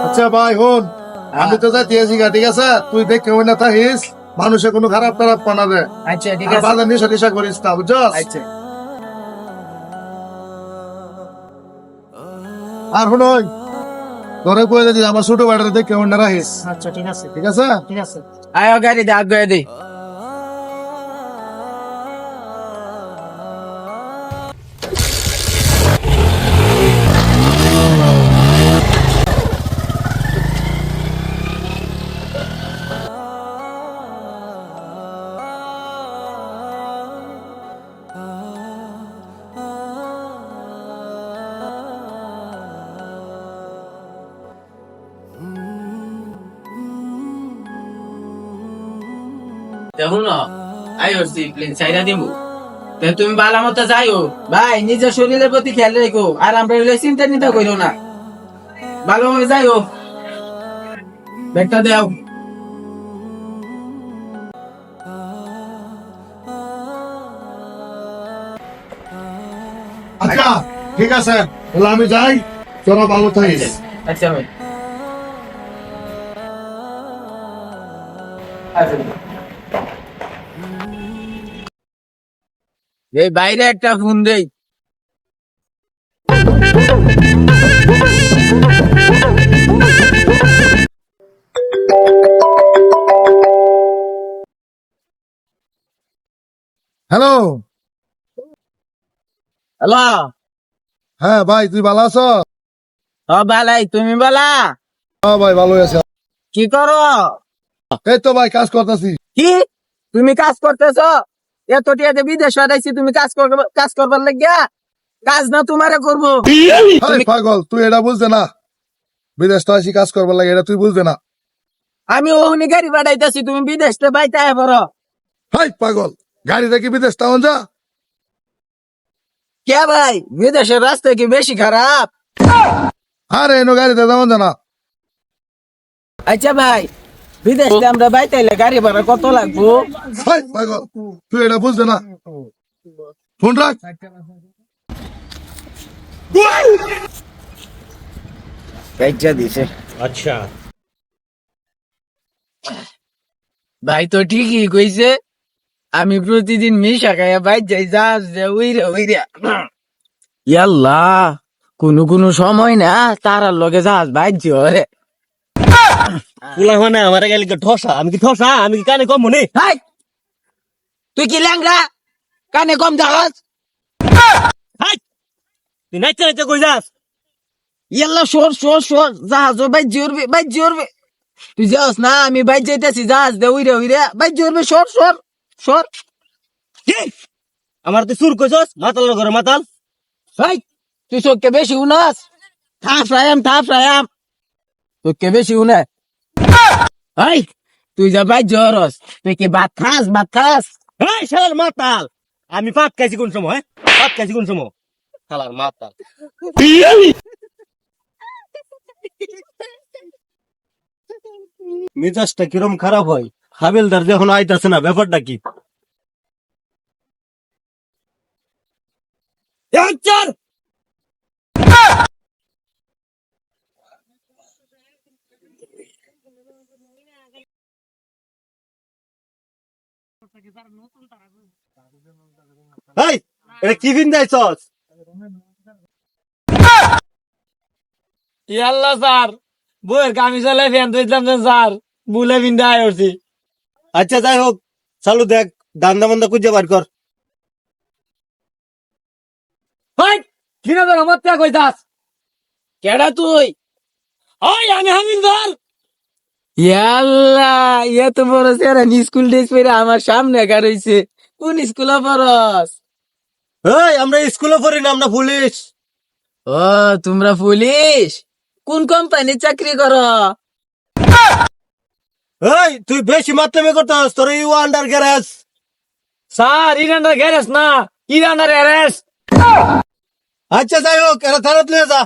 আচ্ছা ভাই হন, আমি তো যাই দিয়েছি গা, ঠিক আছে? তুই দেখে ওই না থাকিস, মানুষে কোনো খারাপ খারাপ বানাবে। আচ্ছা ঠিক আর আছে। বাজার নিশা টিশা করিস না, বুঝছস? আচ্ছা আর শুনই, তোরে কয়ে দিদি আমার ছোট ভাইটারে দেখে ওই না রাখিস, আচ্ছা ঠিক আছে ঠিক আছে? ঠিক আছে। আয় গাড়ি দে, আগ গাড়ি দে। দেখো না, আই হচ্ছি প্লেন সাইডা দিব। তুমি বালা মতো যাইও ভাই, নিজের শরীরের প্রতি খেয়াল রেখো, আর আমরা চিন্তা নিতে করো না, ভালোভাবে যাইও। ব্যাগটা দেও। আচ্ছা ঠিক আছে, তাহলে আমি যাই, তোরা ভালো থাকিস। আচ্ছা ভাই। এই বাইরে একটা ফোন দেই। হ্যালো। হ্যালো। হ্যাঁ ভাই, তুই ভালো আছো? ও বালাই, তুমি বলা হ্যাঁ ভাই, ভালোই আছি। কি করো? এই তো ভাই কাজ করতেছি। কি তুমি কাজ করতেছ? এত টিয়াতে বিদেশ পাঠাইছি, তুমি কাজ করবার লাগিয়া? কাজ না তোমারে করবো। পাগল, তুই এটা বুঝতে না, বিদেশ তো আসি কাজ করবার লাগে, এটা তুই বুঝতে না। আমি ওখানে গাড়ি পাঠাইতেছি, তুমি বিদেশ বাইতে আয় পড়ো। হাই পাগল, গাড়ি দেখি বিদেশ টাউন যা। কে ভাই, বিদেশের রাস্তা কি বেশি খারাপ? আরে এনো গাড়িতে তেমন জানা। আচ্ছা ভাই, বিদেশে আমরা বাইতাইলে গাড়ি ভাড়া কত লাগবো? হাই পাগল, তুই এটা বুঝতে না, ফোন রাখ। দিছে। আচ্ছা ভাই, তো ঠিকই কইছে। আমি প্রতিদিন মিশা খাইয়া বাইর যাই, উইরা ইয়াল্লা, কোনো সময় না তারার লগে জাহাজ বাইরছি ওরে। মানে আমার গেলে ঠসা, আমি কি ঠসা? আমি কি কানে কম মনে? হাই, তুই কি ল্যাংরা? কানে কম জাহাজ? তুই নাইতে নাইতে কই যাস? ইয়াল্লা সর, জাহাজ বাইর উড়বে। তুই যাস না, আমি বাইর যাইতেছি, জাহাজ দে উইরা বাইর উড়বে। সর। কি? আমার তুই সুর কইছস? মাতাল ঘরে মাতাল। হাই, তুই চোখকে বেশি উনাস। থাপ রায়াম তোকে বেশি উনে। হাই, তুই যা বাইর জরস, তুই কি ভাত খাস? এই শালার মাতাল, আমি পাত খাইছি কোন সময়? পাত খাইছি কোন সময়? শালার মাতাল। মেজাজটা কিরম খারাপ হয়, হাবেলদার যখন আইতাছে না, ব্যাপারটা কি? চল। এই, এটা কি ভিন্দাইছস? ইয়াল্লা স্যার, বইয়ের কামি চলে ফ্যান দিলাম স্যার, বুলে বিন্দা আইছি। আচ্ছা যাই হোক, চালু দেখ, দান্দা মান্দা খুঁজে বার কর। হাই, কিনা তোর আমার ত্যাগ হইতাস? কেডা তুই? ওই আমি হামিলদার। ইয়াল্লা, ইয়া তো বড় স্যার স্কুল ড্রেস পরে আমার সামনে গাড়ইছে। কোন স্কুলে পড়স? এই, আমরা স্কুলে পড়ি না, আমরা পুলিশ। ও, তোমরা পুলিশ? কোন কোম্পানির চাকরি করো? এই, তুই বেশি মাত্রামে করতাস, তোর you under garage. Sir, you're under garage না, ইরান্ডার অ্যারেস্ট। আচ্ছা যাই হোক, এরা থানাত নিয়ে যা।